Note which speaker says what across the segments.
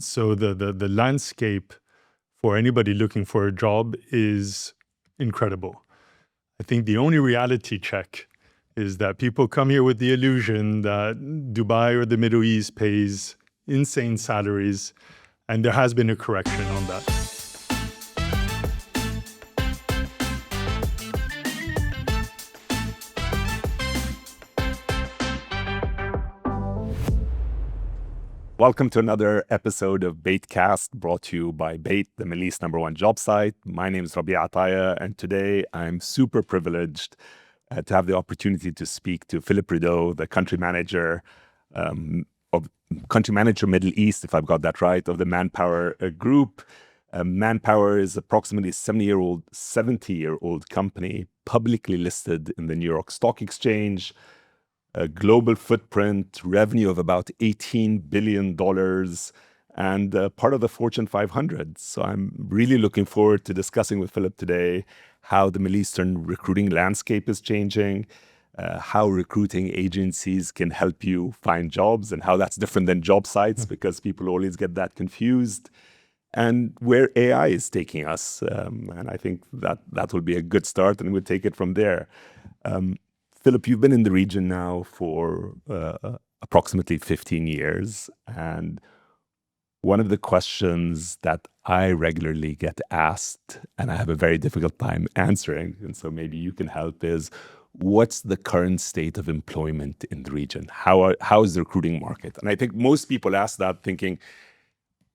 Speaker 1: So the landscape for anybody looking for a job is incredible. I think the only reality check is that people come here with the illusion that Dubai or the Middle East pays insane salaries, and there has been a correction on that.
Speaker 2: Welcome to another episode of Bayt.com, brought to you by Bayt, the Middle East #1 job site. My name is Rabea Ataya, and today I'm super privileged to have the opportunity to speak to Filip Rideau, the country manager Middle East, if I've got that right, of the Manpower group. Manpower is approximately 70-year-old company, publicly listed in the New York Stock Exchange. A global footprint, revenue of about $18 billion, and part of the Fortune 500. So I'm really looking forward to discussing with Filip today how the Middle Eastern recruiting landscape is changing, how recruiting agencies can help you find jobs, and how that's different than job sites, because people always get that confused, and where AI is taking us. And I think that will be a good start, and we'll take it from there. Filip, you've been in the region now for approximately 15 years. And one of the questions that I regularly get asked, and I have a very difficult time answering, and so maybe you can help, is what's the current state of employment in the region? How is the recruiting market? And I think most people ask that thinking,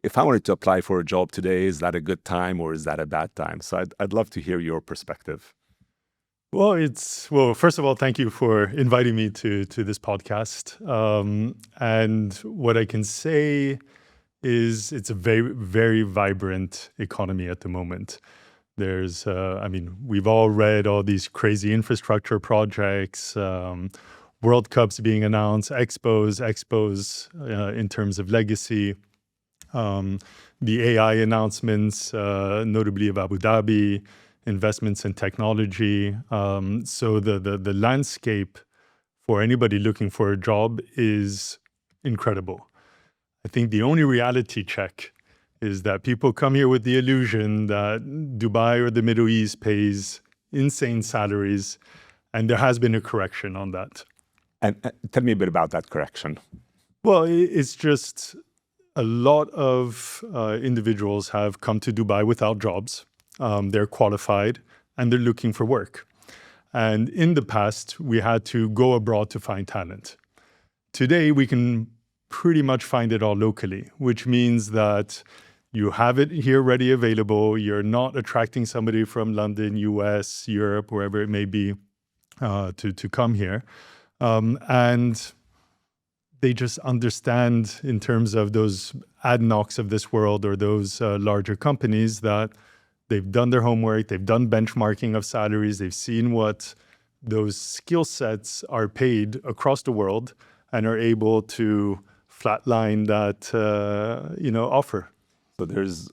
Speaker 2: if I wanted to apply for a job today, is that a good time or is that a bad time? So I'd love to hear your perspective.
Speaker 1: Well, first of all, thank you for inviting me to this podcast. And what I can say is it's a very, very vibrant economy at the moment. There's, we've all read all these crazy infrastructure projects, World Cups being announced, expos in terms of legacy, the AI announcements, notably of Abu Dhabi, investments in technology. So the landscape for anybody looking for a job is incredible. I think the only reality check is that people come here with the illusion that Dubai or the Middle East pays insane salaries, and there has been a correction on that.
Speaker 2: And tell me a bit about that correction.
Speaker 1: Well, it's just a lot of individuals have come to Dubai without jobs. They're qualified and they're looking for work. And in the past, we had to go abroad to find talent. Today, we can pretty much find it all locally, which means that you have it here ready, available. You're not attracting somebody from London, US, Europe, wherever it may be, to come here. And they just understand, in terms of those ADNOCs of this world or those larger companies, that they've done their homework, they've done benchmarking of salaries, they've seen what those skill sets are paid across the world and are able to flatline that offer.
Speaker 2: So those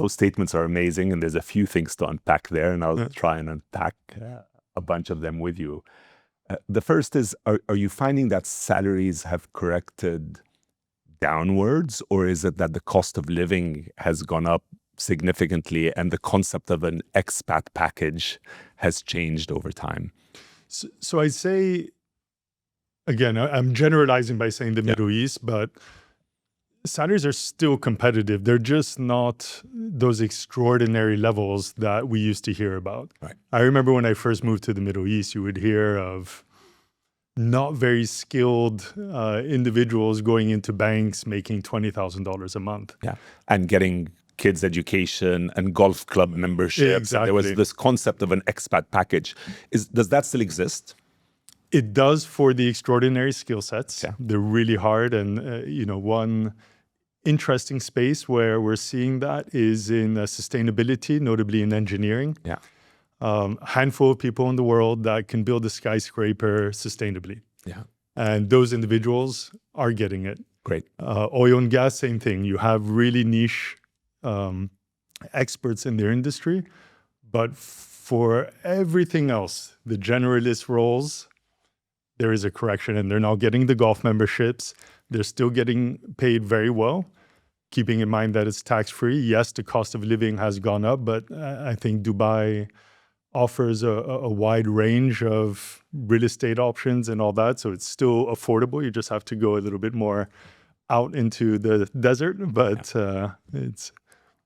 Speaker 2: statements are amazing, and there's a few things to unpack there, and I'll try and unpack a bunch of them with you. The first is, are you finding that salaries have corrected downwards, or is it that the cost of living has gone up significantly and the concept of an expat package has changed over time?
Speaker 1: So I say, again, I'm generalizing by saying the Middle East, but salaries are still competitive. They're just not those extraordinary levels that we used to hear about.
Speaker 2: Right.
Speaker 1: I remember when I first moved to the Middle East, you would hear of not very skilled individuals going into banks making $20,000 a month.
Speaker 2: Yeah, and getting kids' education and golf club memberships.
Speaker 1: Exactly.
Speaker 2: There was this concept of an expat package. Does that still exist?
Speaker 1: It does for the extraordinary skill sets.
Speaker 2: Yeah.
Speaker 1: They're really hard. And, one interesting space where we're seeing that is in sustainability, notably in engineering.
Speaker 2: Yeah.
Speaker 1: Handful of people in the world that can build a skyscraper sustainably.
Speaker 2: Yeah.
Speaker 1: And those individuals are getting it.
Speaker 2: Great.
Speaker 1: Oil and gas, same thing. You have really niche experts in their industry, but for everything else, the generalist roles, there is a correction, and they're now getting the golf memberships. They're still getting paid very well, keeping in mind that it's tax-free. Yes, the cost of living has gone up, but I think Dubai offers a wide range of real estate options and all that. So it's still affordable. You just have to go a little bit more out into the desert, but it's...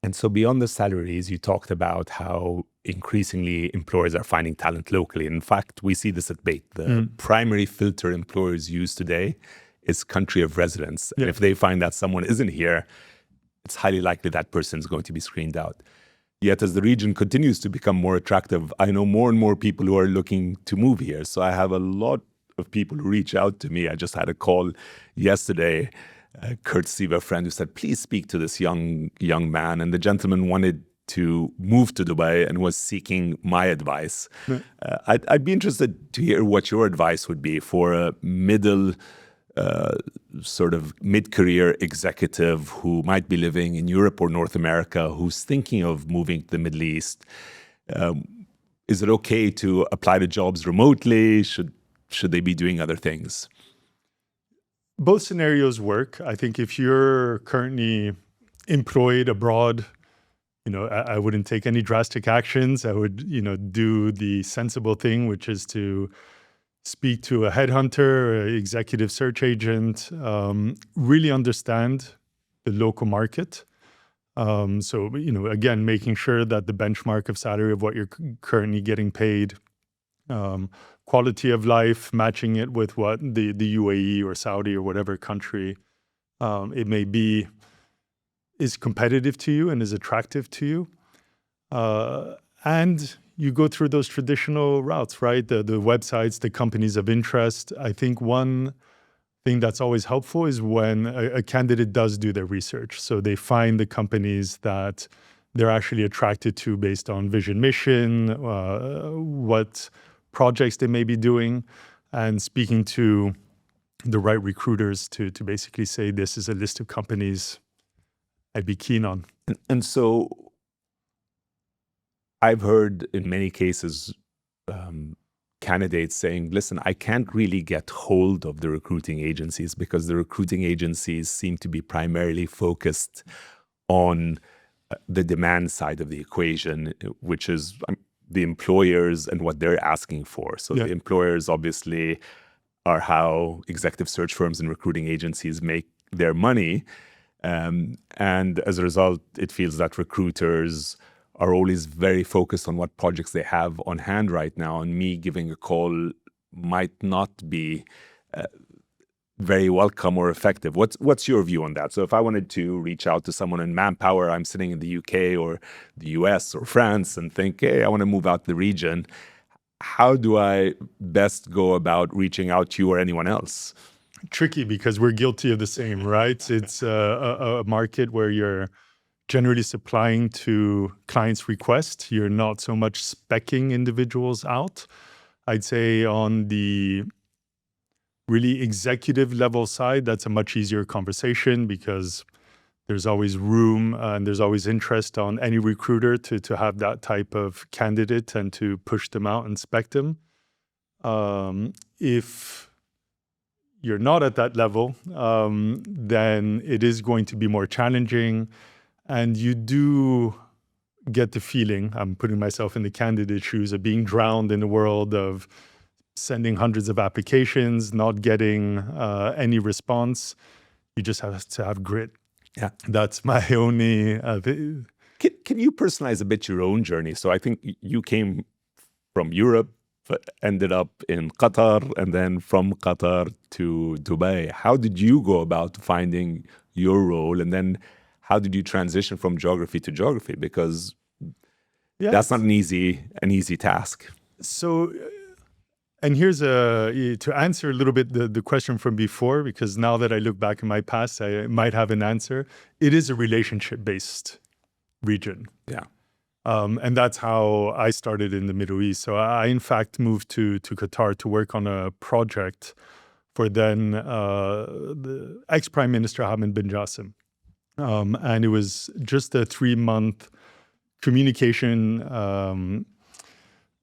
Speaker 2: And so beyond the salaries, you talked about how increasingly employers are finding talent locally. In fact, we see this at Bayt. The primary filter employers use today is country of residence. And if they find that someone isn't here, it's highly likely that person is going to be screened out. Yet as the region continues to become more attractive, I know more and more people who are looking to move here. So I have a lot of people who reach out to me. I just had a call yesterday, courtesy of a friend who said, please speak to this young man. And the gentleman wanted to move to Dubai and was seeking my advice. I'd be interested to hear what your advice would be for a sort of mid-career executive who might be living in Europe or North America, who's thinking of moving to the Middle East. Is it okay to apply to jobs remotely? Should they be doing other things?
Speaker 1: Both scenarios work. I think if you're currently employed abroad, I wouldn't take any drastic actions. I would, do the sensible thing, which is to speak to a headhunter, an executive search agent, really understand the local market. So, again, making sure that the benchmark of salary of what you're currently getting paid, quality of life, matching it with what the UAE or Saudi or whatever country it may be, is competitive to you and is attractive to you. And you go through those traditional routes, right? The websites, the companies of interest. I think one thing that's always helpful is when a candidate does do their research. So they find the companies that they're actually attracted to based on vision, mission, what projects they may be doing, and speaking to the right recruiters to basically say, this is a list of companies I'd be keen on.
Speaker 2: And so I've heard in many cases candidates saying, listen, I can't really get hold of the recruiting agencies because the recruiting agencies seem to be primarily focused on the demand side of the equation, which is the employers and what they're asking for. So the employers obviously are how executive search firms and recruiting agencies make their money. And as a result, it feels that recruiters are always very focused on what projects they have on hand right now. And me giving a call might not be very welcome or effective. What's your view on that? So if I wanted to reach out to someone in Manpower, I'm sitting in the UK or the US or France and think, hey, I want to move out the region. How do I best go about reaching out to you or anyone else?
Speaker 1: Tricky because we're guilty of the same, right? It's a market where you're generally supplying to clients' request. You're not so much speccing individuals out. I'd say on the really executive level side, that's a much easier conversation because there's always room and there's always interest on any recruiter to have that type of candidate and to push them out and spec them. If you're not at that level, then it is going to be more challenging. And you do get the feeling, I'm putting myself in the candidate shoes, of being drowned in the world of sending hundreds of applications, not getting any response. You just have to have grit.
Speaker 2: Yeah,
Speaker 1: that's my only...
Speaker 2: Can you personalize a bit your own journey? So I think you came from Europe, ended up in Qatar, and then from Qatar to Dubai. How did you go about finding your role? And then how did you transition from geography to geography? Because that's not an easy task.
Speaker 1: So, and here's to answer a little bit the question from before, because now that I look back in my past, I might have an answer. It is a relationship-based region.
Speaker 2: Yeah.
Speaker 1: And that's how I started in the Middle East. So I, in fact, moved to Qatar to work on a project for then the ex-Prime Minister Hamid bin Jassim. And it was just a 3-month communication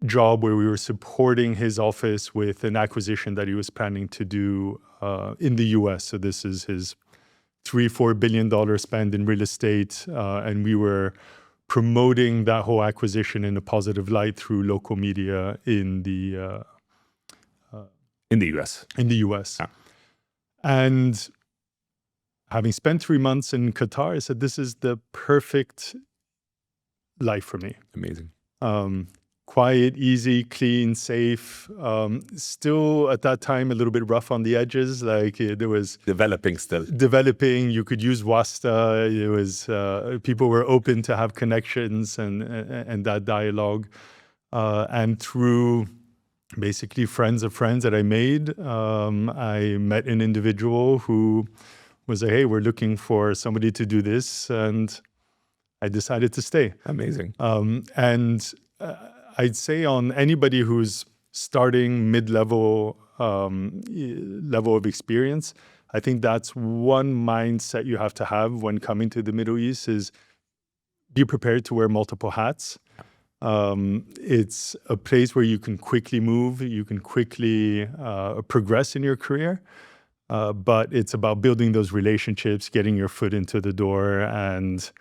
Speaker 1: job where we were supporting his office with an acquisition that he was planning to do in the US. So this is his $3-4 billion spend in real estate, and we were promoting that whole acquisition in a positive light through local media in the
Speaker 2: US.
Speaker 1: In the US.
Speaker 2: Yeah.
Speaker 1: And having spent 3 months in Qatar, I said, this is the perfect life for me.
Speaker 2: Amazing.
Speaker 1: Quiet, easy, clean, safe. Still at that time, a little bit rough on the edges. Like there was
Speaker 2: Developing still.
Speaker 1: Developing. You could use Wasta. It was people were open to have connections and that dialogue. And through basically friends of friends that I made, I met an individual who was like, hey, we're looking for somebody to do this. And I decided to stay.
Speaker 2: Amazing.
Speaker 1: I'd say on anybody who's starting mid-level level of experience, I think that's one mindset you have to have when coming to the Middle East is be prepared to wear multiple hats. It's a place where you can quickly move, you can quickly progress in your career, but it's about building those relationships, getting your foot into the door,
Speaker 2: and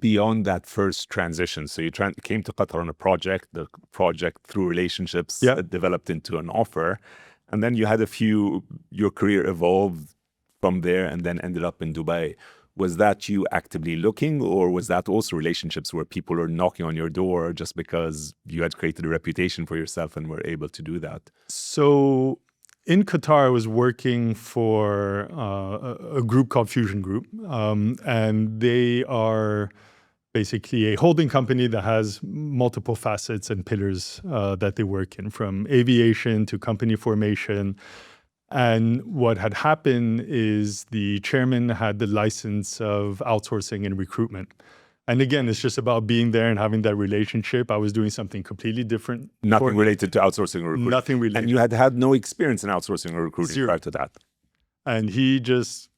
Speaker 2: beyond that first transition. So you came to Qatar on a project, the project through relationships developed into an offer. And then you had your career evolved from there and then ended up in Dubai. Was that you actively looking, or was that also relationships where people are knocking on your door just because you had created a reputation for yourself and were able to do that?
Speaker 1: So in Qatar, I was working for a group called Fusion Group, and they are basically a holding company that has multiple facets and pillars that they work in, from aviation to company formation. And what had happened is the chairman had the license of outsourcing and recruitment. And again, it's just about being there and having that relationship. I was doing something completely different.
Speaker 2: Nothing related to outsourcing or recruiting.
Speaker 1: Nothing related.
Speaker 2: And you had no experience in outsourcing or recruiting
Speaker 1: Zero.
Speaker 2: prior to that.
Speaker 1: And he just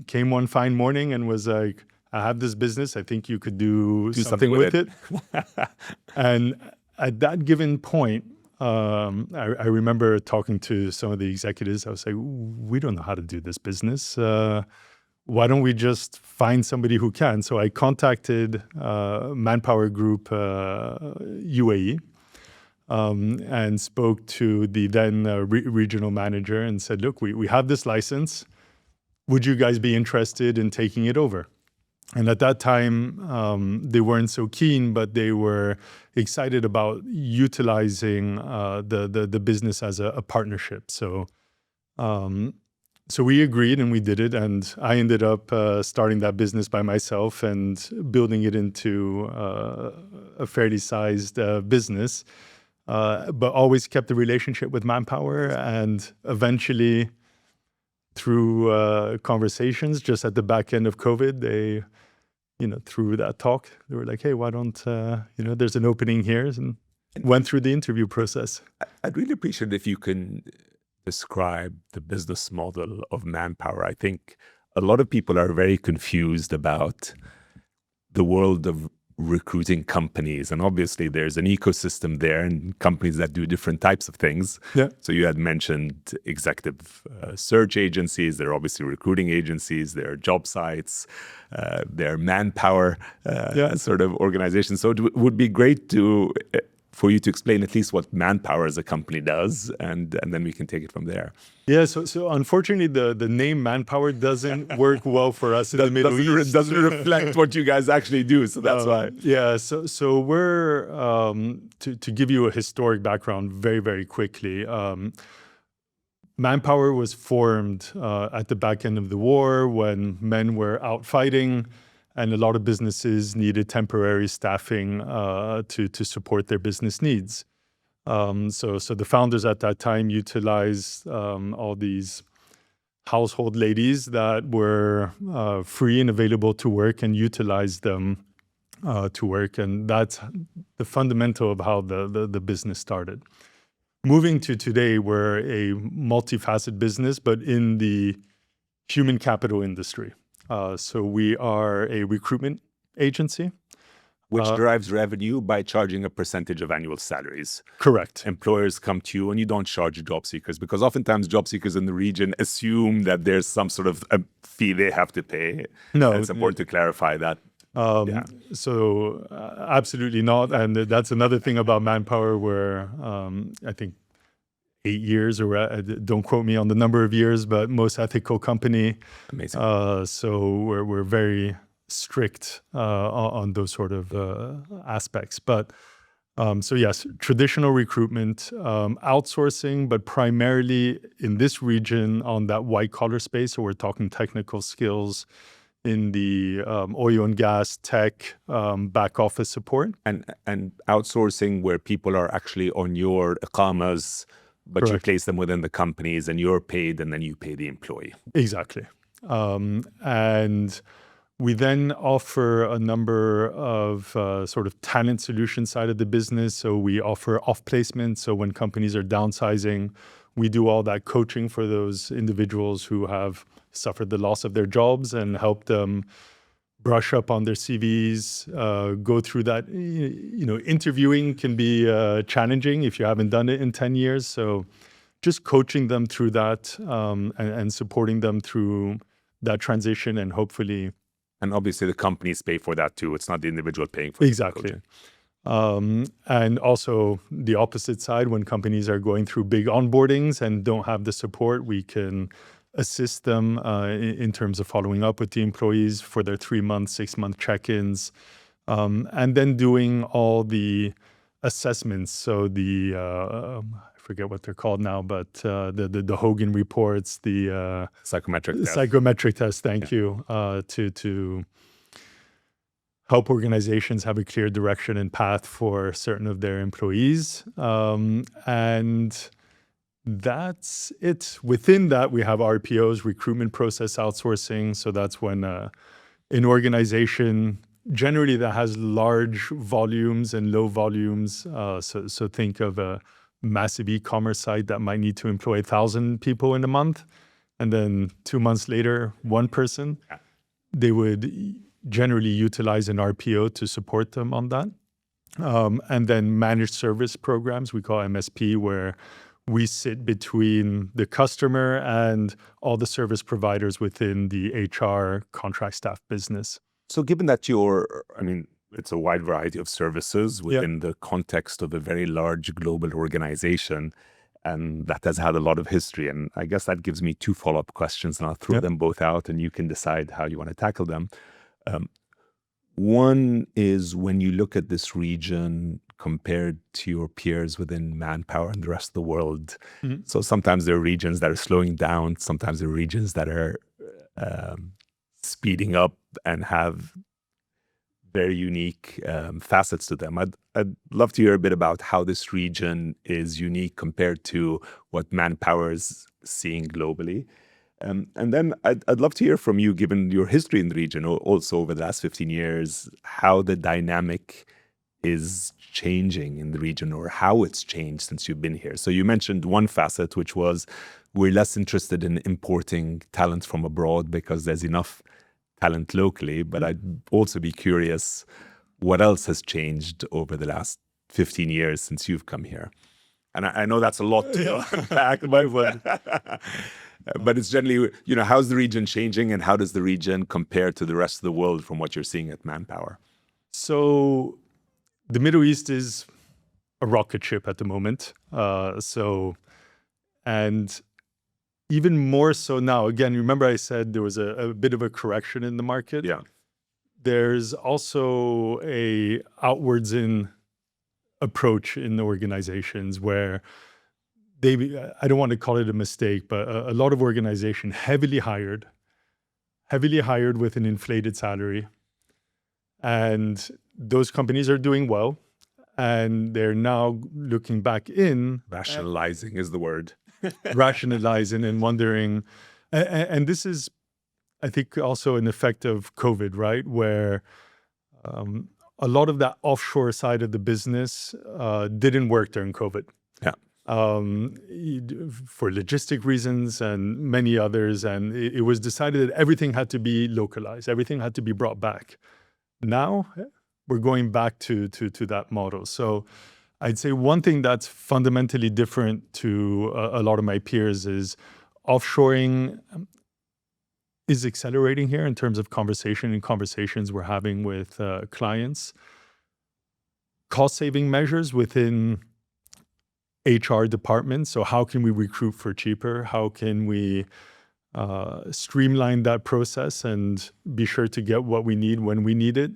Speaker 1: came one fine morning and was like, I have this business. I think you could do something with it. And at that given point, I remember talking to some of the executives. I was like, we don't know how to do this business. Why don't we just find somebody who can? So I contacted Manpower Group UAE and spoke to the then regional manager and said, look, we have this license. Would you guys be interested in taking it over? And at that time, they weren't so keen, but they were excited about utilizing the business as a partnership. So we agreed and we did it. And I ended up starting that business by myself and building it into a fairly sized business, but always kept the relationship with Manpower. And eventually, through conversations, just at the back end of COVID, they, through that talk, they were like, hey, why don't, there's an opening here, and went through the interview process.
Speaker 2: I'd really appreciate if you can describe the business model of Manpower. I think a lot of people are very confused about the world of recruiting companies. And obviously there's an ecosystem there and companies that do different types of things.
Speaker 1: Yeah.
Speaker 2: So you had mentioned executive search agencies. There are obviously recruiting agencies. There are job sites. There are Manpower sort of organizations. So it would be great for you to explain at least what Manpower as a company does, and then we can take it from there.
Speaker 1: Yeah, so unfortunately, the name Manpower doesn't work well for us in the Middle East.
Speaker 2: It doesn't reflect what you guys actually do, so that's why.
Speaker 1: Yeah, so we're, to give you a historic background very, very quickly, Manpower was formed at the back end of the war when men were out fighting, and a lot of businesses needed temporary staffing to support their business needs. So the founders at that time utilized all these household ladies that were free and available to work and utilized them to work. And that's the fundamental of how the business started. Moving to today, we're a multifaceted business, but in the human capital industry. So we are a recruitment agency.
Speaker 2: Which derives revenue by charging a percentage of annual salaries.
Speaker 1: Correct.
Speaker 2: Employers come to you and you don't charge job seekers, because oftentimes job seekers in the region assume that there's some sort of a fee they have to pay.
Speaker 1: No,
Speaker 2: and it's important to clarify that.
Speaker 1: So absolutely not. And that's another thing about Manpower where I think 8 years, or don't quote me on the number of years, but most ethical company.
Speaker 2: Amazing.
Speaker 1: So we're very strict on those sort of aspects. But so yes, traditional recruitment, outsourcing, but primarily in this region on that white collar space. So we're talking technical skills in the oil and gas, tech, back office support.
Speaker 2: And outsourcing where people are actually on your iqamas, but
Speaker 1: Correct.
Speaker 2: you place them within the companies and you're paid and then you pay the employee.
Speaker 1: Exactly. And we then offer a number of sort of talent solution side of the business. So we offer off placement. So when companies are downsizing, we do all that coaching for those individuals who have suffered the loss of their jobs and help them brush up on their CVs, go through that. Interviewing can be challenging if you haven't done it in 10 years. So just coaching them through that and supporting them through that transition, and hopefully.
Speaker 2: And obviously the companies pay for that too. It's not the individual paying for
Speaker 1: Exactly. And also the opposite side, when companies are going through big onboardings and don't have the support, we can assist them in terms of following up with the employees for their 3-month, 6-month check-ins, and then doing all the assessments. So the I forget what they're called now, but the Hogan reports, the psychometric test. Thank you, to help organizations have a clear direction and path for certain of their employees, and that's it. Within that, we have RPOs, recruitment process outsourcing. So that's when an organization generally that has large volumes and low volumes. So think of a massive e-commerce site that might need to employ 1,000 people in a month, and then 2 months later, 1 person. They would generally utilize an RPO to support them on that. And then managed service programs, we call MSP, where we sit between the customer and all the service providers within the HR contract staff business.
Speaker 2: So given that it's a wide variety of services within the context of a very large global organization, and that has had a lot of history. And I guess that gives me 2 follow-up questions, and I'll throw them both out and you can decide how you want to tackle them. One is, when you look at this region compared to your peers within Manpower and the rest of the world, so sometimes there are regions that are slowing down, sometimes there are regions that are speeding up and have very unique facets to them. I'd love to hear a bit about how this region is unique compared to what Manpower is seeing globally. And then I'd love to hear from you, given your history in the region, also over the last 15 years, how the dynamic is changing in the region, or how it's changed since you've been here. So you mentioned one facet, which was we're less interested in importing talent from abroad because there's enough talent locally. But I'd also be curious, what else has changed over the last 15 years since you've come here? And I know that's a lot to unpack, but it's generally, how's the region changing, and how does the region compare to the rest of the world from what you're seeing at Manpower?
Speaker 1: So the Middle East is a rocket ship at the moment. And even more so now, again, remember I said there was a bit of a correction in the market?
Speaker 2: Yeah.
Speaker 1: There's also a outwards in approach in the organizations where I don't want to call it a mistake, but a lot of organizations heavily hired with an inflated salary. And those companies are doing well. And they're now looking back in.
Speaker 2: Rationalizing is the word.
Speaker 1: Rationalizing and wondering. And this is, I think, also an effect of COVID, right? Where a lot of that offshore side of the business didn't work during COVID.
Speaker 2: Yeah.
Speaker 1: For logistic reasons and many others. And it was decided that everything had to be localized. Everything had to be brought back. Now, we're going back to that model. So I'd say one thing that's fundamentally different to a lot of my peers is offshoring is accelerating here in terms of conversations we're having with clients. Cost-saving measures within HR departments. So how can we recruit for cheaper? How can we streamline that process and be sure to get what we need when we need it?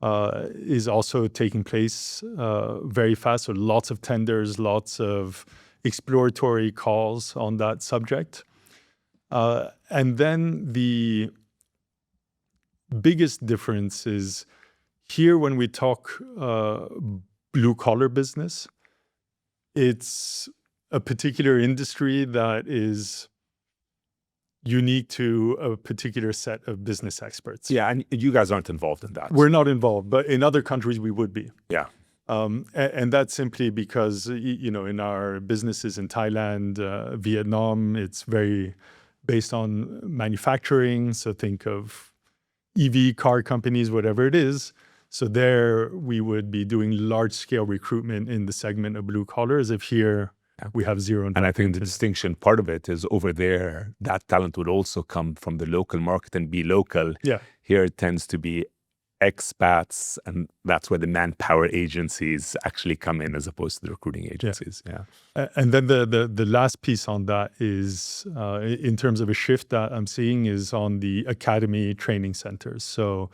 Speaker 1: Is also taking place very fast. So lots of tenders, lots of exploratory calls on that subject. And then the biggest difference is here when we talk blue-collar business, it's a particular industry that is unique to a particular set of business experts.
Speaker 2: Yeah, and you guys aren't involved in that.
Speaker 1: We're not involved, but in other countries we would be.
Speaker 2: Yeah.
Speaker 1: And that's simply because, in our businesses in Thailand, Vietnam, it's very based on manufacturing. So think of EV car companies, whatever it is. So there we would be doing large-scale recruitment in the segment of blue collars. If here we have zero.
Speaker 2: And I think the distinction, part of it is over there, that talent would also come from the local market and be local.
Speaker 1: Yeah.
Speaker 2: Here it tends to be expats, and that's where the manpower agencies actually come in as opposed to the recruiting agencies. Yeah.
Speaker 1: And then the last piece on that is, in terms of a shift that I'm seeing, is on the academy training centers. So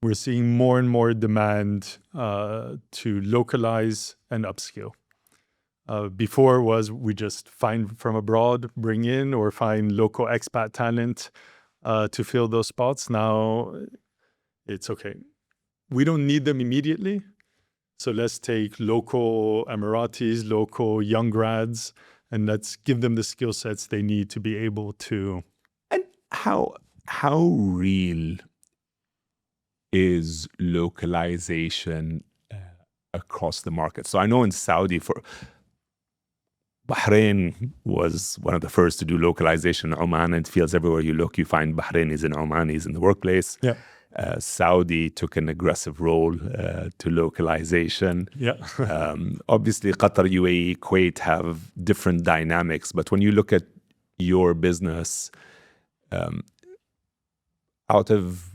Speaker 1: we're seeing more and more demand to localize and upskill. Before was we just find from abroad, bring in, or find local expat talent to fill those spots. Now it's okay. We don't need them immediately. So let's take local Emiratis, local young grads, and let's give them the skill sets they need to be able to.
Speaker 2: And how real is localization across the market? So I know in Saudi, Bahrain was one of the first to do localization. Oman, it feels everywhere you look, you find Bahrainis and Omanis in the workplace.
Speaker 1: Yeah.
Speaker 2: Saudi took an aggressive role to localization.
Speaker 1: Yeah.
Speaker 2: Obviously, Qatar, UAE, Kuwait have different dynamics. But when you look at your business, out of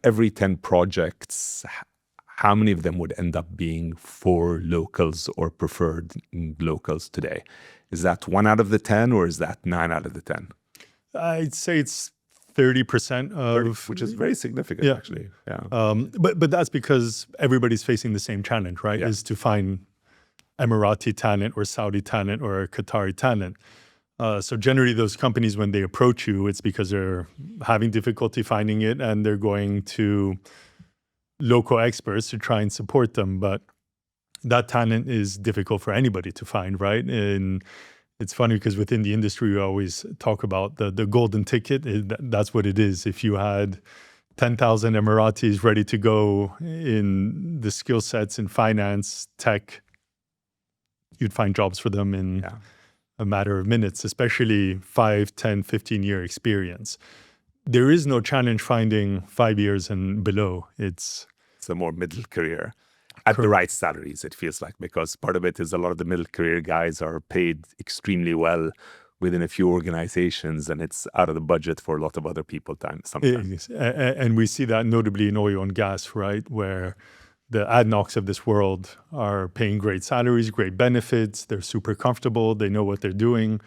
Speaker 2: every 10 projects, how many of them would end up being for locals or preferred locals today? Is that 1 out of the 10 or is that 9 out of the 10?
Speaker 1: I'd say it's 30% of...
Speaker 2: which is very significant, actually. Yeah.
Speaker 1: But that's because everybody's facing the same challenge, right?
Speaker 2: Yeah.
Speaker 1: Is to find Emirati talent or Saudi talent or Qatari talent. So generally those companies, when they approach you, it's because they're having difficulty finding it and they're going to local experts to try and support them. But that talent is difficult for anybody to find, right? And it's funny because within the industry, we always talk about the golden ticket. That's what it is. If you had 10,000 Emiratis ready to go in the skill sets in finance, tech, you'd find jobs for them in a matter of minutes, especially 5, 10, 15-year experience. There is no challenge finding 5 years and below. It's
Speaker 2: a more middle career at the right salaries, it feels like, because part of it is a lot of the middle career guys are paid extremely well within a few organizations, and it's out of the budget for a lot of other people sometimes.
Speaker 1: And we see that notably in oil and gas, right, where the ADNOCs of this world are paying great salaries, great benefits. They're super comfortable. They know what they're doing.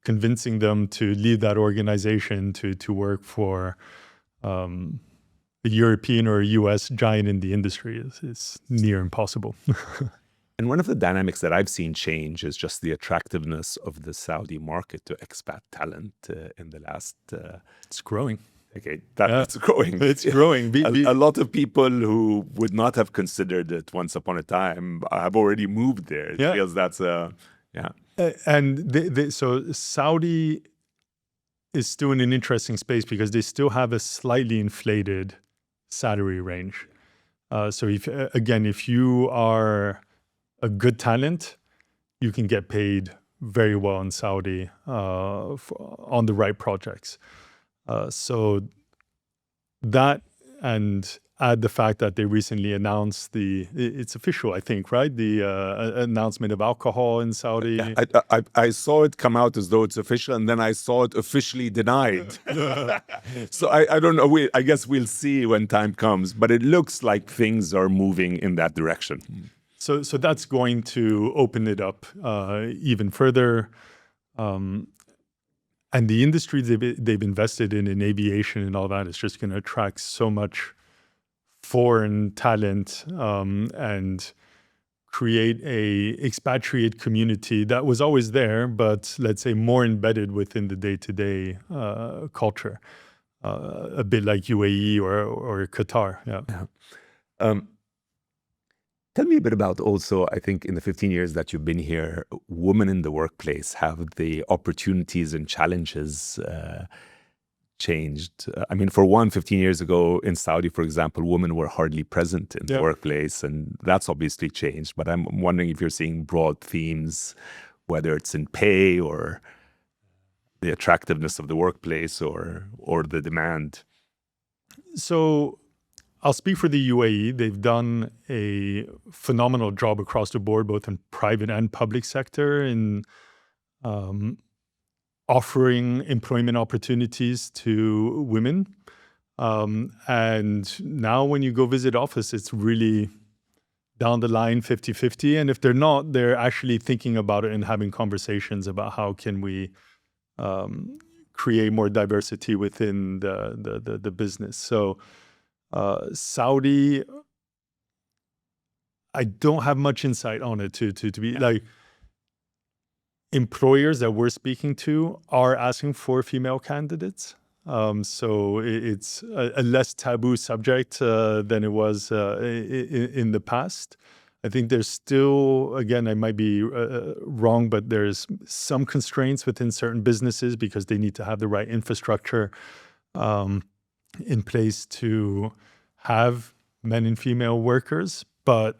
Speaker 1: Convincing them to leave that organization to work for a European or a US giant in the industry is near impossible.
Speaker 2: And one of the dynamics that I've seen change is just the attractiveness of the Saudi market to expat talent in the last...
Speaker 1: It's growing.
Speaker 2: Okay, that's growing.
Speaker 1: It's growing.
Speaker 2: A lot of people who would not have considered it once upon a time have already moved there. It feels that's
Speaker 1: so Saudi is still in an interesting space because they still have a slightly inflated salary range. So if you are a good talent, you can get paid very well in Saudi on the right projects. So that and add the fact that they recently announced it's official, I think, right? The announcement of alcohol in Saudi.
Speaker 2: I saw it come out as though it's official, and then I saw it officially denied. So I don't know. I guess we'll see when time comes, but it looks like things are moving in that direction.
Speaker 1: So that's going to open it up even further. And the industries they've invested in aviation and all that is just going to attract so much foreign talent and create a expatriate community that was always there, but let's say more embedded within the day-to-day culture, a bit like UAE or Qatar. Yeah.
Speaker 2: Tell me a bit about also, I think in the 15 years that you've been here, women in the workplace, have the opportunities and challenges changed? I mean, for one, 15 years ago in Saudi, for example, women were hardly present in the workplace, and that's obviously changed. But I'm wondering if you're seeing broad themes, whether it's in pay or the attractiveness of the workplace or the demand.
Speaker 1: So I'll speak for the UAE. They've done a phenomenal job across the board, both in private and public sector, in offering employment opportunities to women. And now when you go visit office, it's really down the line 50-50. And if they're not, they're actually thinking about it and having conversations about how can we create more diversity within the business. So Saudi, I don't have much insight on it to be like, employers that we're speaking to are asking for female candidates. So it's a less taboo subject than it was in the past. I think there's still, again, I might be wrong, but there's some constraints within certain businesses because they need to have the right infrastructure in place to have men and female workers. But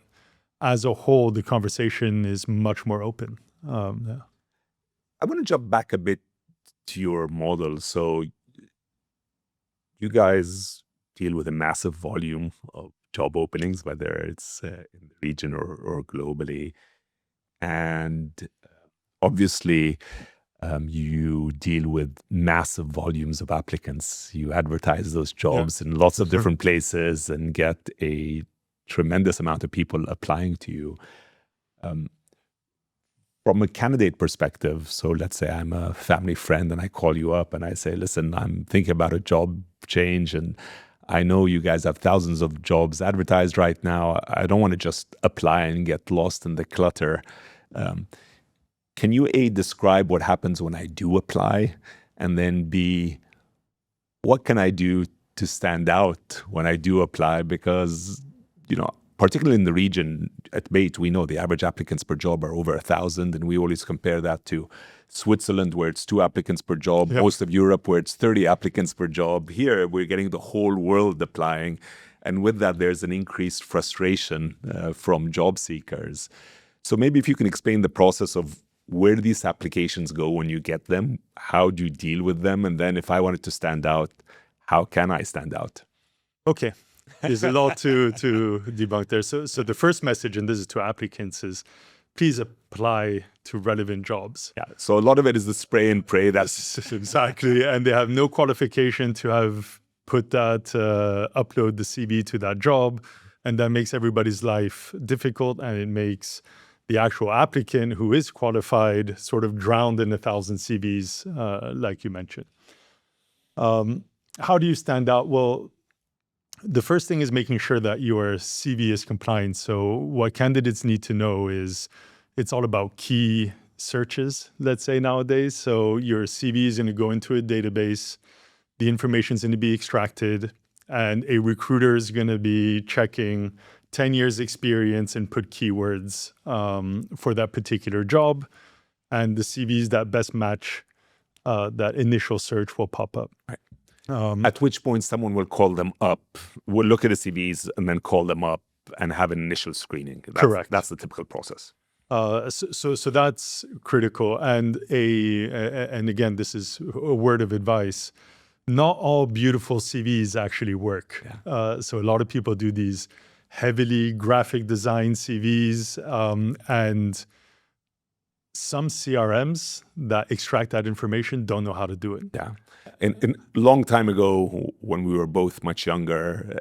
Speaker 1: as a whole, the conversation is much more open. Yeah.
Speaker 2: I want to jump back a bit to your model. So you guys deal with a massive volume of job openings, whether it's in the region or globally. And obviously, you deal with massive volumes of applicants. You advertise those jobs in lots of different places and get a tremendous amount of people applying to you. From a candidate perspective, so let's say I'm a family friend and I call you up and I say, listen, I'm thinking about a job change and I know you guys have thousands of jobs advertised right now. I don't want to just apply and get lost in the clutter. Can you A, describe what happens when I do apply, and then B, what can I do to stand out when I do apply? Because, particularly in the region at Bayt, we know the average applicants per job are over 1,000, and we always compare that to Switzerland, where it's 2 applicants per job, most of Europe, where it's 30 applicants per job. Here, we're getting the whole world applying, and with that, there's an increased frustration from job seekers. So maybe if you can explain the process of where do these applications go when you get them, how do you deal with them, and then if I wanted to stand out, how can I stand out?
Speaker 1: Okay. There's a lot to debunk there. So the first message, and this is to applicants, is please apply to relevant jobs.
Speaker 2: Yeah. So a lot of it is the spray and pray. That's
Speaker 1: exactly. And they have no qualification to have put that, upload the CV to that job. And that makes everybody's life difficult. And it makes the actual applicant who is qualified sort of drowned in 1,000 CVs, like you mentioned. How do you stand out? Well, the first thing is making sure that your CV is compliant. So what candidates need to know is it's all about key searches, let's say nowadays. So your CV is going to go into a database. The information is going to be extracted. And a recruiter is going to be checking 10 years experience and put keywords for that particular job. And the CVs that best match that initial search will pop up.
Speaker 2: Right. At which point someone will call them up, will look at the CVs and then call them up and have an initial screening.
Speaker 1: Correct.
Speaker 2: That's the typical process.
Speaker 1: So that's critical. And again, this is a word of advice. not all beautiful CVs actually work. So a lot of people do these heavily graphic design CVs, and some CRMs that extract that information don't know how to do it.
Speaker 2: Yeah. And a long time ago, when we were both much younger,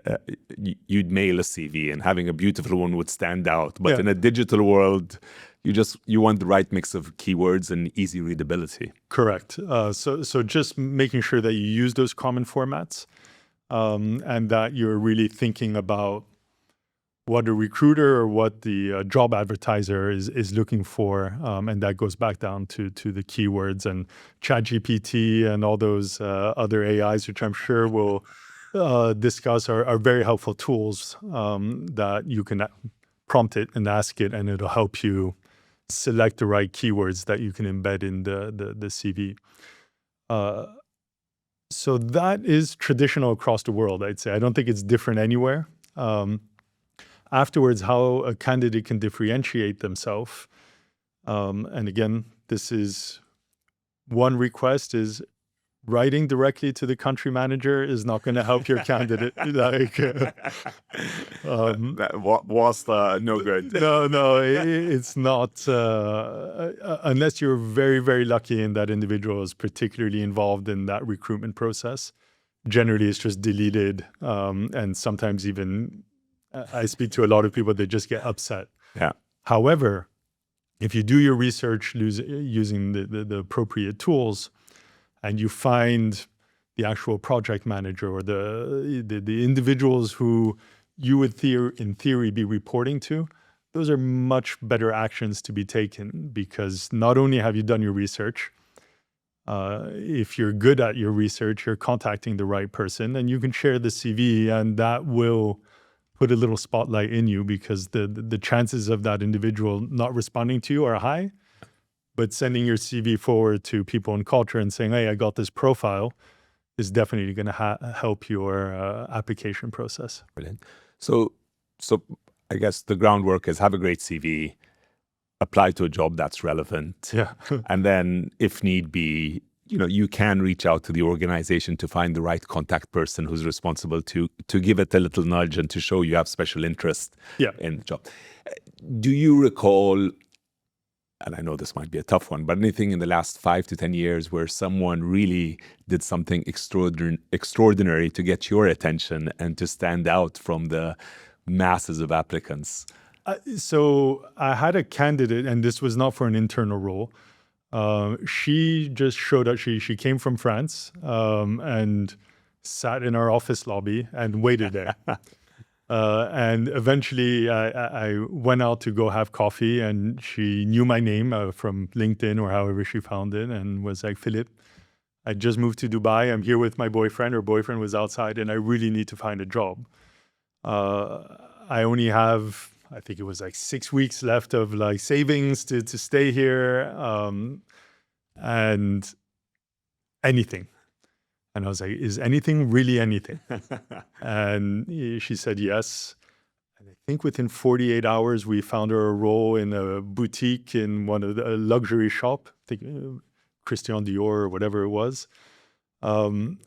Speaker 2: you'd mail a CV and having a beautiful one would stand out. But in a digital world, you want the right mix of keywords and easy readability.
Speaker 1: Correct. So just making sure that you use those common formats, and that you're really thinking about what a recruiter or what the job advertiser is looking for, and that goes back down to the keywords, and ChatGPT and all those other AIs, which I'm sure we'll discuss, are very helpful tools that you can prompt it and ask it, and it'll help you select the right keywords that you can embed in the CV. So that is traditional across the world, I'd say. I don't think it's different anywhere. Afterwards, how a candidate can differentiate themselves. And again, this is one request is writing directly to the country manager is not going to help your candidate.
Speaker 2: That was no good.
Speaker 1: No, it's not. Unless you're very, very lucky and that individual is particularly involved in that recruitment process. Generally, it's just deleted. And sometimes even I speak to a lot of people, they just get upset.
Speaker 2: Yeah.
Speaker 1: However, if you do your research using the appropriate tools, and you find the actual project manager or the individuals who you would in theory be reporting to, those are much better actions to be taken, because not only have you done your research, if you're good at your research, you're contacting the right person, and you can share the CV, and that will put a little spotlight in you, because the chances of that individual not responding to you are high. But sending your CV forward to people in culture and saying, hey, I got this profile, is definitely going to help your application process.
Speaker 2: Brilliant. So I guess the groundwork is have a great CV, apply to a job that's relevant.
Speaker 1: Yeah.
Speaker 2: And then if need be, you can reach out to the organization to find the right contact person who's responsible to give it a little nudge and to show you have special interest in the job. Do you recall, and I know this might be a tough one, but anything in the last 5 to 10 years where someone really did something extraordinary to get your attention and to stand out from the masses of applicants?
Speaker 1: So I had a candidate, and this was not for an internal role. She just showed up. She came from France, and sat in our office lobby and waited there. And eventually I went out to go have coffee, and she knew my name from LinkedIn or however she found it, and was like, Filip, I just moved to Dubai. I'm here with my boyfriend. Her boyfriend was outside, and I really need to find a job. I only have, I think it was like 6 weeks left of like savings to stay here, and anything. And I was like, is anything really anything? And she said yes. And I think within 48 hours, we found her a role in a boutique in one of the luxury shop, I think Christian Dior or whatever it was. And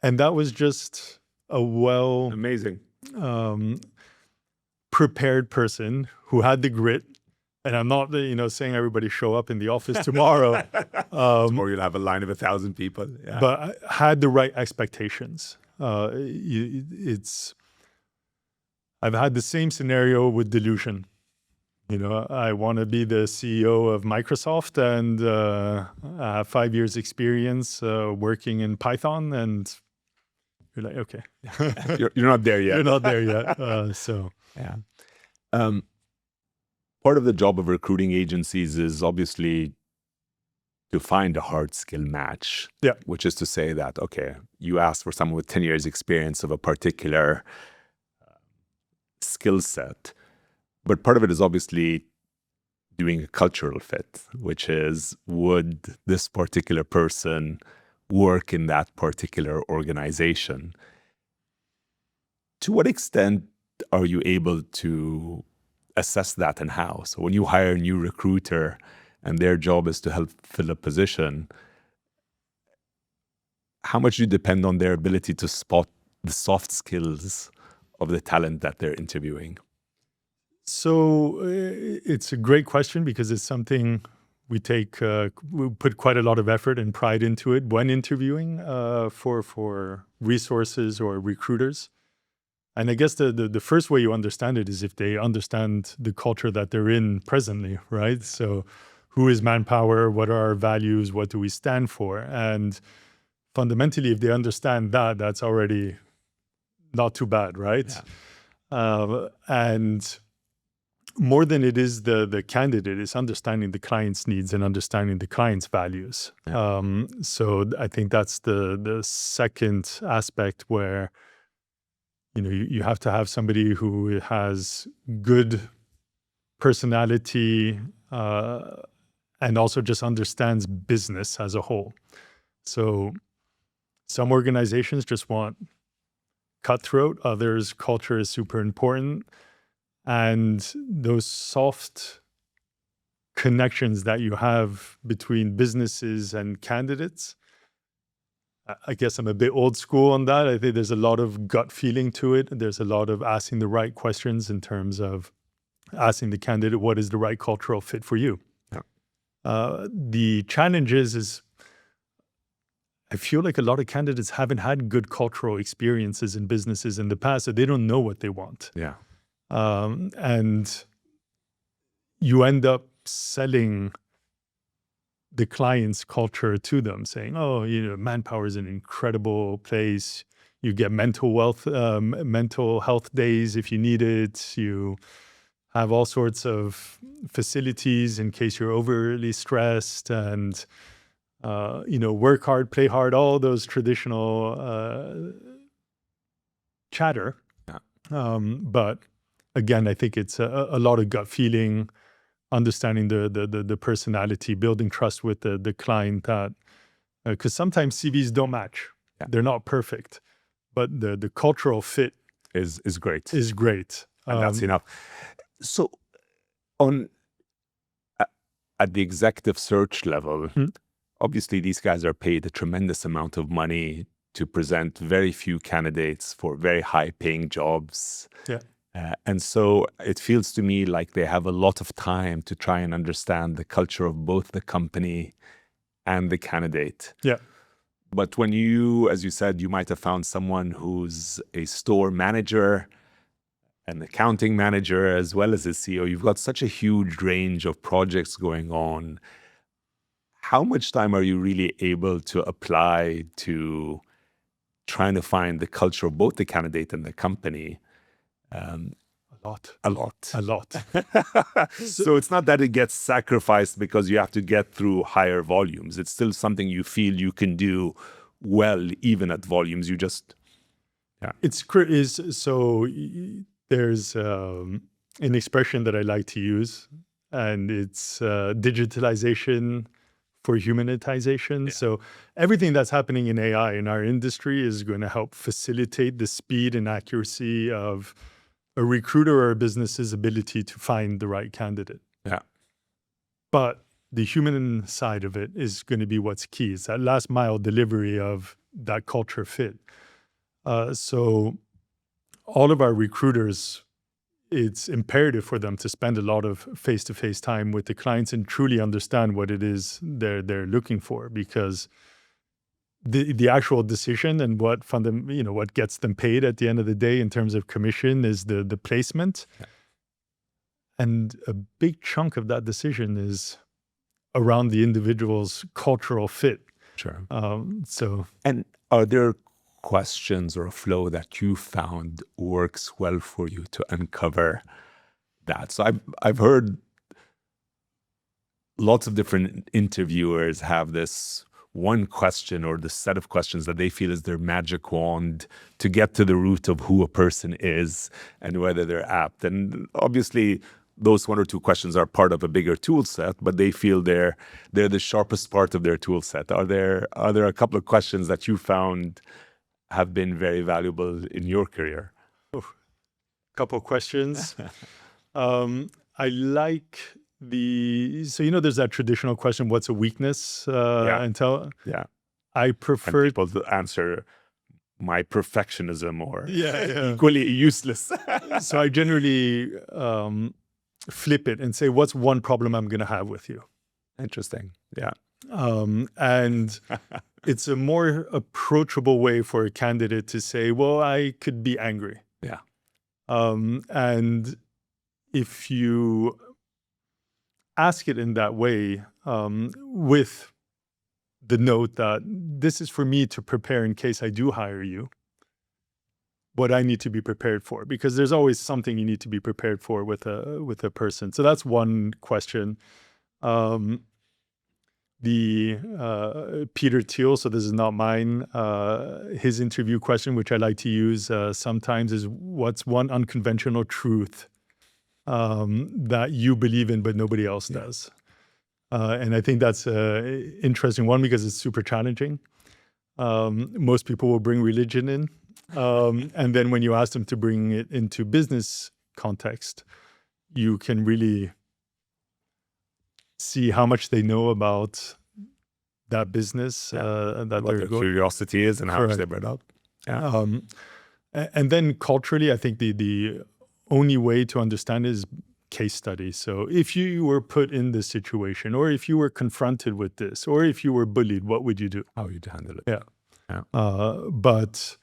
Speaker 1: that was just a
Speaker 2: Amazing.
Speaker 1: Prepared person who had the grit. And I'm not, saying everybody show up in the office tomorrow.
Speaker 2: Or you'll have a line of 1,000 people. Yeah.
Speaker 1: But I had the right expectations. I've had the same scenario with delusion. I want to be the CEO of Microsoft, and I have 5 years experience working in Python, and you're like, okay.
Speaker 2: You're not there yet.
Speaker 1: You're not there yet.
Speaker 2: Yeah. Part of the job of recruiting agencies is obviously to find a hard skill match.
Speaker 1: Yeah.
Speaker 2: Which is to say that, okay, you ask for someone with 10 years experience of a particular skill set, but part of it is obviously doing a cultural fit, which is, would this particular person work in that particular organization? To what extent are you able to assess that, and how? So when you hire a new recruiter and their job is to help fill a position, how much do you depend on their ability to spot the soft skills of the talent that they're interviewing?
Speaker 1: So it's a great question because it's something we put quite a lot of effort and pride into it when interviewing for resources or recruiters. And I guess the first way you understand it is if they understand the culture that they're in presently, right? So who is Manpower? What are our values? What do we stand for? And fundamentally, if they understand that, that's already not too bad, right?
Speaker 2: Yeah.
Speaker 1: And more than it is the candidate, is understanding the client's needs and understanding the client's values.
Speaker 2: Yeah.
Speaker 1: So I think that's the second aspect where you have to have somebody who has good personality and also just understands business as a whole. So some organizations just want cutthroat, others culture is super important. And those soft connections that you have between businesses and candidates, I guess I'm a bit old school on that. I think there's a lot of gut feeling to it. There's a lot of asking the right questions in terms of asking the candidate, what is the right cultural fit for you?
Speaker 2: Yeah.
Speaker 1: The challenge is I feel like a lot of candidates haven't had good cultural experiences in businesses in the past, so they don't know what they want.
Speaker 2: Yeah.
Speaker 1: And you end up selling the client's culture to them, saying, "Oh, Manpower is an incredible place. You get mental health days if you need it. You have all sorts of facilities in case you're overly stressed, and work hard, play hard. All those traditional chatter."
Speaker 2: Yeah.
Speaker 1: But again, I think it's a lot of gut feeling, understanding the personality, building trust with the client. That because sometimes CVs don't match; they're not perfect, but the cultural fit
Speaker 2: is great.
Speaker 1: Is great,
Speaker 2: and that's enough. So, at the executive search level, obviously these guys are paid a tremendous amount of money to present very few candidates for very high-paying jobs.
Speaker 1: Yeah.
Speaker 2: And so it feels to me like they have a lot of time to try and understand the culture of both the company and the candidate.
Speaker 1: Yeah.
Speaker 2: But when you, as you said, you might have found someone who's a store manager, an accounting manager, as well as a CEO. You've got such a huge range of projects going on. How much time are you really able to apply to trying to find the culture of both the candidate and the company? A lot. So it's not that it gets sacrificed because you have to get through higher volumes. It's still something you feel you can do well, even at volumes. You just,
Speaker 1: so there's an expression that I like to use, and it's digitalization for humanitization.
Speaker 2: Yeah.
Speaker 1: So everything that's happening in AI in our industry is going to help facilitate the speed and accuracy of a recruiter or a business's ability to find the right candidate.
Speaker 2: Yeah.
Speaker 1: But the human side of it is going to be what's key. It's that last mile delivery of that culture fit. So all of our recruiters, it's imperative for them to spend a lot of face-to-face time with the clients and truly understand what it is they're looking for, because the actual decision and what gets them paid at the end of the day in terms of commission is the placement.
Speaker 2: Yeah.
Speaker 1: And a big chunk of that decision is around the individual's cultural fit.
Speaker 2: Sure.
Speaker 1: And
Speaker 2: are there questions or a flow that you found works well for you to uncover that? So I've heard lots of different interviewers have this one question or the set of questions that they feel is their magic wand to get to the root of who a person is and whether they're apt. And obviously those one or two questions are part of a bigger tool set, but they feel they're the sharpest part of their tool set. Are there a couple of questions that you found have been very valuable in your career?
Speaker 1: Couple of questions. I like there's that traditional question, what's a weakness?
Speaker 2: Yeah.
Speaker 1: I
Speaker 2: and
Speaker 1: prefer
Speaker 2: people to answer my perfectionism or
Speaker 1: yeah.
Speaker 2: equally useless.
Speaker 1: So I generally flip it and say, what's one problem I'm going to have with you?
Speaker 2: Interesting. Yeah.
Speaker 1: And it's a more approachable way for a candidate to say, well, I could be angry.
Speaker 2: Yeah.
Speaker 1: And if you ask it in that way, with the note that this is for me to prepare in case I do hire you, what I need to be prepared for, because there's always something you need to be prepared for with a person. So that's one question. The Peter Thiel, so this is not mine, his interview question, which I like to use sometimes, is what's one unconventional truth that you believe in but nobody else does? And I think that's an interesting one because it's super challenging. Most people will bring religion in. And then when you ask them to bring it into business context, you can really see how much they know about that business that
Speaker 2: What
Speaker 1: they're
Speaker 2: their
Speaker 1: going.
Speaker 2: curiosity is and how much
Speaker 1: Correct.
Speaker 2: they brought up. Yeah.
Speaker 1: And then culturally, I think the only way to understand is case study. So if you were put in this situation, or if you were confronted with this, or if you were bullied, what would you do?
Speaker 2: How you'd handle it.
Speaker 1: Yeah. But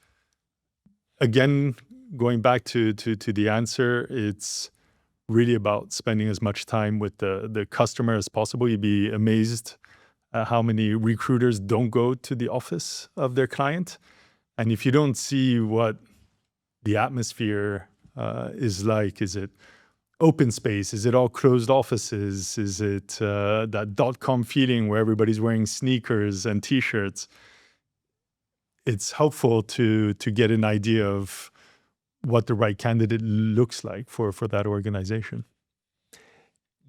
Speaker 1: again, going back to the answer, it's really about spending as much time with the customer as possible. You'd be amazed at how many recruiters don't go to the office of their client. And if you don't see what the atmosphere is like, is it open space? Is it all closed offices? Is it that .com feeling where everybody's wearing sneakers and T-shirts? It's helpful to get an idea of what the right candidate looks like for that organization.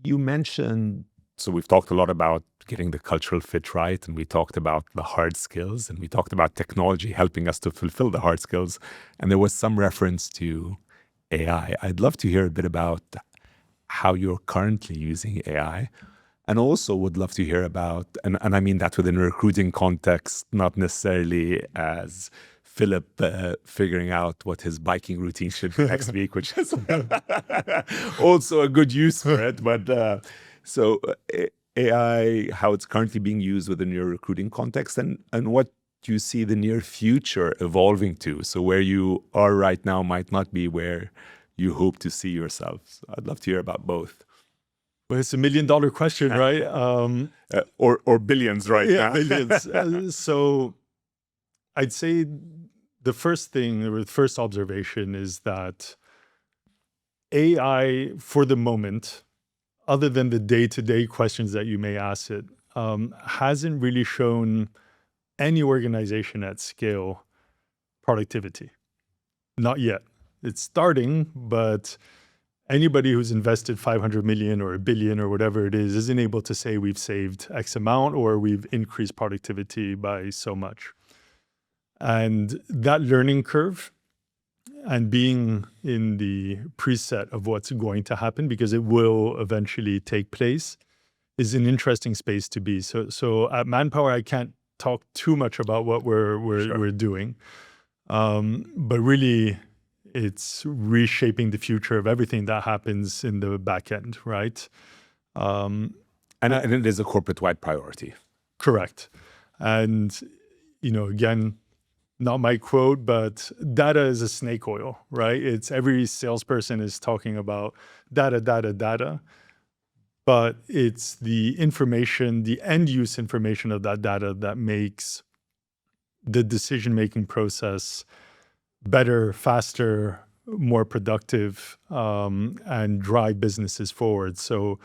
Speaker 2: You mentioned, so we've talked a lot about getting the cultural fit right, and we talked about the hard skills, and we talked about technology helping us to fulfill the hard skills. And there was some reference to AI. I'd love to hear a bit about how you're currently using AI. And also would love to hear about, and I mean that within a recruiting context, not necessarily as Filip figuring out what his biking routine should be next week, which is also a good use for it. But so AI, how it's currently being used within your recruiting context, and what you see the near future evolving to. So where you are right now might not be where you hope to see yourselves. I'd love to hear about both.
Speaker 1: Well, it's $1 million question, right?
Speaker 2: Or billions right now.
Speaker 1: Billions. So I'd say the first thing, or the first observation, is that AI, for the moment, other than the day-to-day questions that you may ask it, hasn't really shown any organization at scale productivity. Not yet. It's starting, but anybody who's invested 500 million or $1 billion or whatever it is isn't able to say we've saved X amount or we've increased productivity by so much. And that learning curve and being in the preset of what's going to happen, because it will eventually take place, is an interesting space to be. So at Manpower, I can't talk too much about what we're doing, but really, it's reshaping the future of everything that happens in the back end, right?
Speaker 2: And it is a corporate-wide priority.
Speaker 1: Correct. And, again, not my quote, but data is a snake oil, right? It's every salesperson is talking about data, but it's the information, the end use information of that data that makes the decision-making process better, faster, more productive, and drive businesses forward. So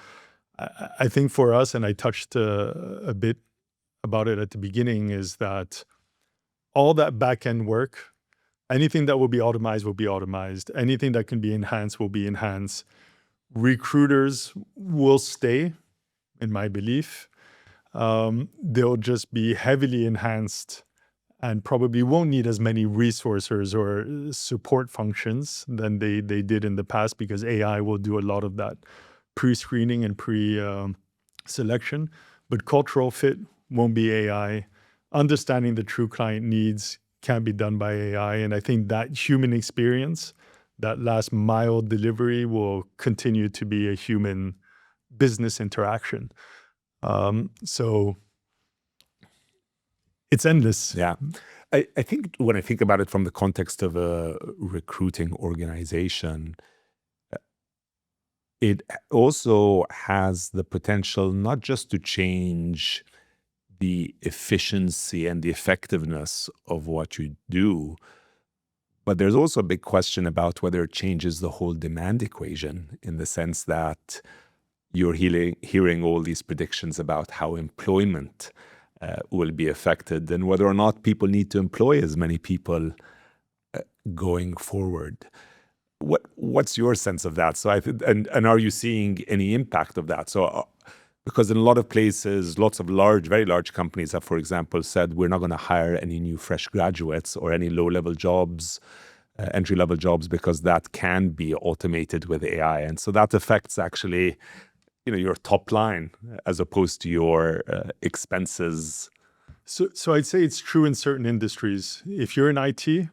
Speaker 1: I think for us, and I touched a bit about it at the beginning, is that all that back-end work, anything that will be automized. Anything that can be enhanced will be enhanced. Recruiters will stay, in my belief. They'll just be heavily enhanced and probably won't need as many resources or support functions than they did in the past, because AI will do a lot of that pre-screening and pre-selection. But cultural fit won't be AI. understanding the true client needs can be done by AI. And I think that human experience, that last mile delivery, will continue to be a human business interaction. So it's endless.
Speaker 2: Yeah. I think when I think about it from the context of a recruiting organization, it also has the potential not just to change the efficiency and the effectiveness of what you do, but there's also a big question about whether it changes the whole demand equation, in the sense that you're hearing all these predictions about how employment will be affected, and whether or not people need to employ as many people going forward. What's your sense of that? So and are you seeing any impact of that? So because in a lot of places, lots of very large companies have, for example, said we're not going to hire any new fresh graduates or any low-level jobs, entry-level jobs, because that can be automated with AI, and so that affects actually, your top line as opposed to your expenses.
Speaker 1: So I'd say it's true in certain industries. If you're in IT,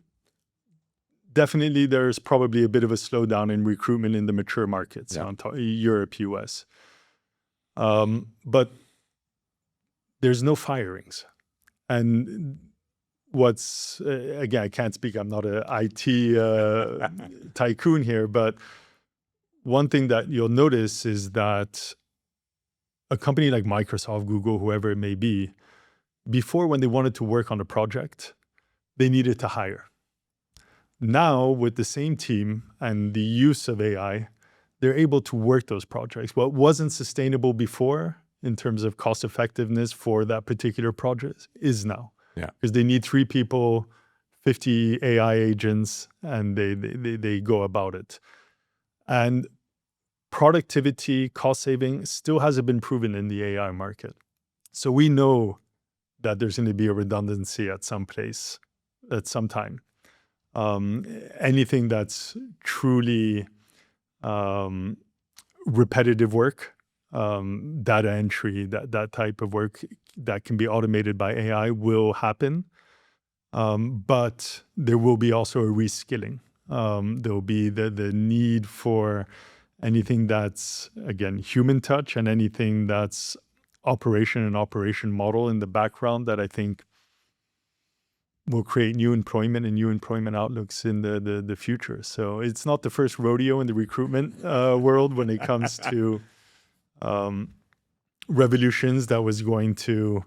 Speaker 1: definitely there's probably a bit of a slowdown in recruitment in the mature markets, Europe, US. But there's no firings. And what's, again, I can't speak, I'm not an IT tycoon here, but one thing that you'll notice is that a company like Microsoft, Google, whoever it may be, before, when they wanted to work on a project, they needed to hire. Now, with the same team and the use of AI, they're able to work those projects. What wasn't sustainable before in terms of cost effectiveness for that particular project is now.
Speaker 2: Yeah.
Speaker 1: Because they need 3 people, 50 AI agents, and they go about it. And productivity, cost saving still hasn't been proven in the AI market. So we know that there's going to be a redundancy at some place, at some time. Anything that's truly repetitive work, data entry, that type of work that can be automated by AI will happen. But there will be also a reskilling. There will be the need for anything that's, again, human touch, and anything that's operation model in the background, that I think will create new employment and new employment outlooks in the future. So it's not the first rodeo in the recruitment world when it comes to revolutions that was going to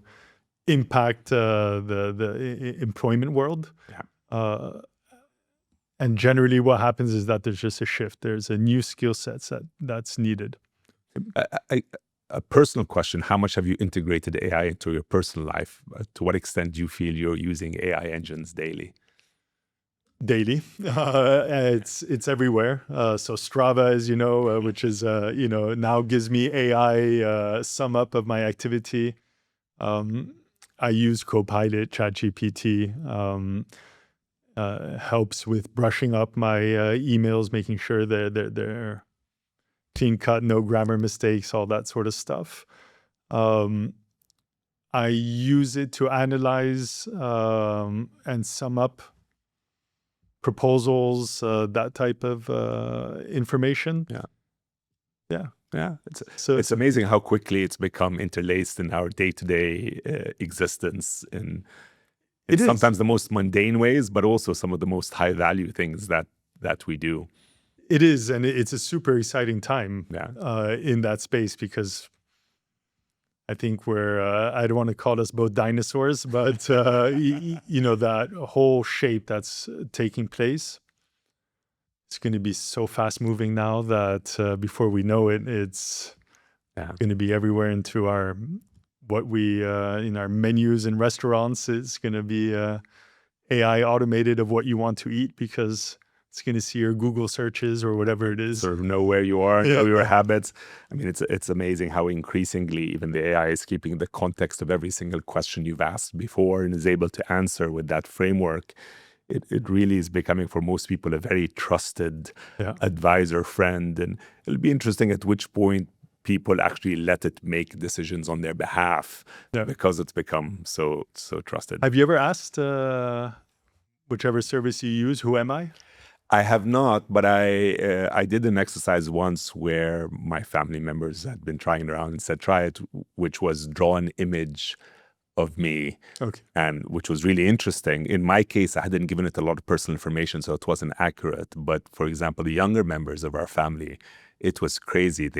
Speaker 1: impact the employment world.
Speaker 2: Yeah.
Speaker 1: And generally what happens is that there's just a shift. There's a new skill sets that's needed.
Speaker 2: A personal question: how much have you integrated AI into your personal life? To what extent do you feel you're using AI engines daily?
Speaker 1: Daily. It's everywhere. So Strava, as you know, which is, now gives me AI sum up of my activity. I use Copilot, ChatGPT, helps with brushing up my emails, making sure they're clean cut, no grammar mistakes, all that sort of stuff. I use it to analyze and sum up proposals, that type of information.
Speaker 2: Yeah. It's amazing how quickly it's become interlaced in our day-to-day existence, in sometimes the most mundane ways, but also some of the most high-value things that we do.
Speaker 1: It is, and it's a super exciting time in that space, because I think I don't want to call us both dinosaurs, but that whole shape that's taking place, it's going to be so fast moving now that before we know it, it's going to be everywhere into what we in our menus in restaurants. It's going to be AI automated of what you want to eat, because it's going to see your Google searches or whatever it is.
Speaker 2: Sort of know where you are, know your habits. I mean, it's amazing how increasingly even the AI is keeping the context of every single question you've asked before and is able to answer with that framework. It really is becoming, for most people, a very trusted advisor, friend. And it'll be interesting at which point people actually let it make decisions on their behalf because it's become so trusted.
Speaker 1: Have you ever asked whichever service you use, who am I?
Speaker 2: I have not, but I did an exercise once where my family members had been trying it around and said, try it, which was draw an image of me, and which was really interesting. In my case, I hadn't given it a lot of personal information, so it wasn't accurate. But for example, the younger members of our family, it was crazy.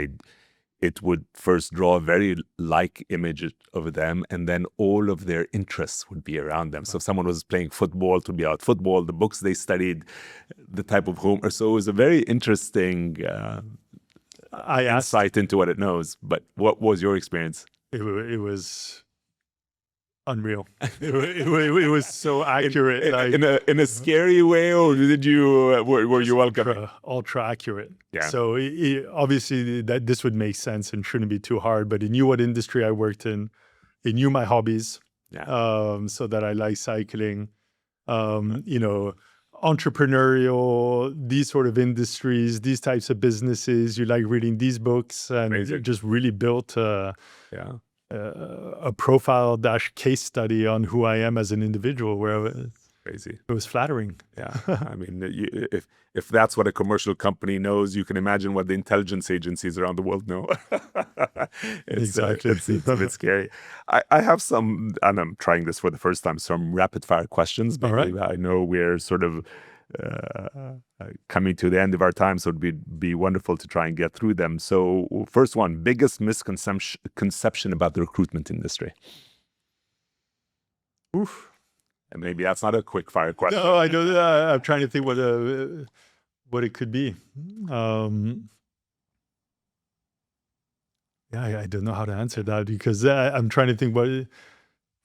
Speaker 2: It would first draw a very like image of them, and then all of their interests would be around them. So if someone was playing football, it would be about football, the books they studied, the type of home. So it was a very interesting insight into what it knows. But what was your experience?
Speaker 1: It was unreal. It was so accurate.
Speaker 2: In a scary way, or did you were you welcome?
Speaker 1: Ultra accurate.
Speaker 2: Yeah.
Speaker 1: So obviously that this would make sense and shouldn't be too hard. But it knew what industry I worked in. It knew my hobbies.
Speaker 2: Yeah.
Speaker 1: So that I like cycling. Entrepreneurial, these sort of industries, these types of businesses. You like reading these books, and it just really built. A profile / case study on who I am as an individual, where it was flattering.
Speaker 2: Yeah. I mean, if that's what a commercial company knows, you can imagine what the intelligence agencies around the world know.
Speaker 1: Exactly.
Speaker 2: It's a bit scary. I have some, and I'm trying this for the first time, some rapid fire questions.
Speaker 1: All right.
Speaker 2: I know we're sort of coming to the end of our time, so it'd be wonderful to try and get through them. So first one, biggest misconception about the recruitment industry.
Speaker 1: Oof.
Speaker 2: And maybe that's not a quick fire question.
Speaker 1: No, I know. I'm trying to think what it could be. I don't know how to answer that, because I'm trying to think what.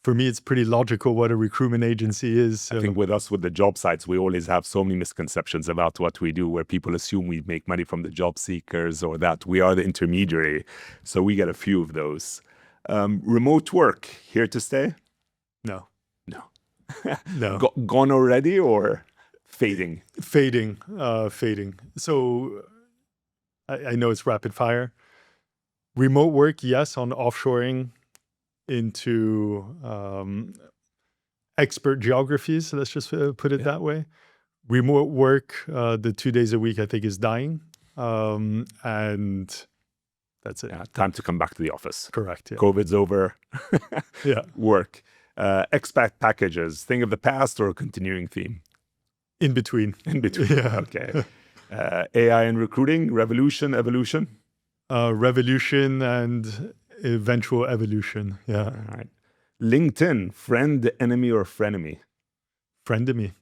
Speaker 1: For me, it's pretty logical what a recruitment agency is. So.
Speaker 2: I think with us, with the job sites, we always have so many misconceptions about what we do, where people assume we make money from the job seekers, or that we are the intermediary. So we get a few of those. Remote work, here to stay?
Speaker 1: No.
Speaker 2: No. Gone already, or fading?
Speaker 1: Fading. So I know it's rapid fire. Remote work, yes, on offshoring into expert geographies. Let's just put it that way. Remote work, the 2 days a week, I think, is dying. And that's it.
Speaker 2: Yeah, time to come back to the office.
Speaker 1: Correct. Yeah.
Speaker 2: COVID's over.
Speaker 1: Yeah.
Speaker 2: Work. Expat packages, thing of the past or a continuing theme?
Speaker 1: In between.
Speaker 2: Yeah. Okay. AI and recruiting, revolution, evolution?
Speaker 1: Revolution and eventual evolution. Yeah.
Speaker 2: All right. LinkedIn, friend, enemy, or frenemy?
Speaker 1: Friendemy.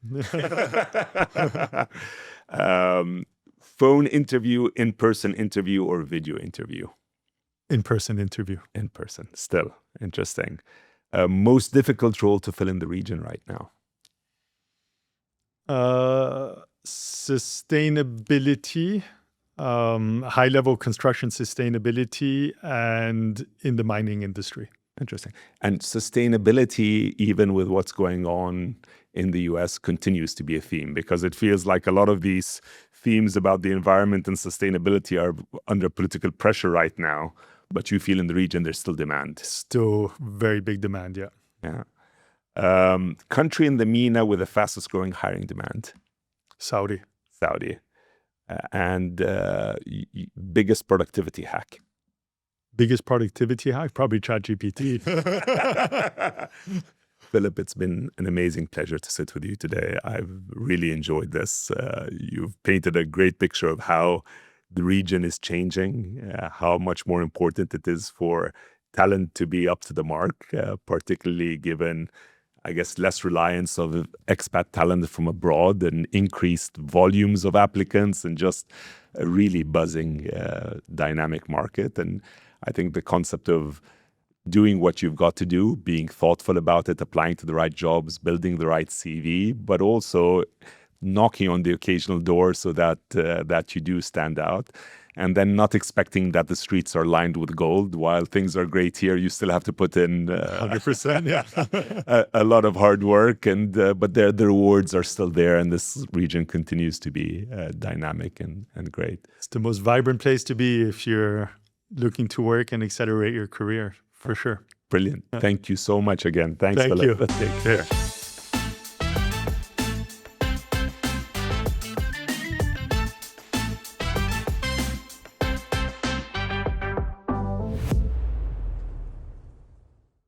Speaker 2: Phone interview, in-person interview, or video interview?
Speaker 1: In-person interview.
Speaker 2: In person. Still interesting. Most difficult role to fill in the region right now?
Speaker 1: Sustainability. High-level construction sustainability, and in the mining industry.
Speaker 2: Interesting. And sustainability, even with what's going on in the US, continues to be a theme, because it feels like a lot of these themes about the environment and sustainability are under political pressure right now, but you feel in the region there's still demand.
Speaker 1: Still very big demand, yeah.
Speaker 2: Yeah. Country in the MENA with the fastest growing hiring demand?
Speaker 1: Saudi.
Speaker 2: And biggest productivity hack?
Speaker 1: Biggest productivity hack? Probably ChatGPT.
Speaker 2: Filip, it's been an amazing pleasure to sit with you today. I've really enjoyed this. You've painted a great picture of how the region is changing, how much more important it is for talent to be up to the mark, particularly given, I guess, less reliance of expat talent from abroad and increased volumes of applicants, and just a really buzzing, dynamic market. And I think the concept of doing what you've got to do, being thoughtful about it, applying to the right jobs, building the right CV, but also knocking on the occasional door so that you do stand out. And then not expecting that the streets are lined with gold. While things are great here, you still have to put in
Speaker 1: 100%, yeah.
Speaker 2: a lot of hard work, but the rewards are still there, and this region continues to be dynamic and great.
Speaker 1: It's the most vibrant place to be if you're looking to work and accelerate your career, for sure.
Speaker 2: Brilliant. Thank you so much again. Thanks,
Speaker 1: Thank
Speaker 2: Filip.
Speaker 1: you.
Speaker 2: Take care.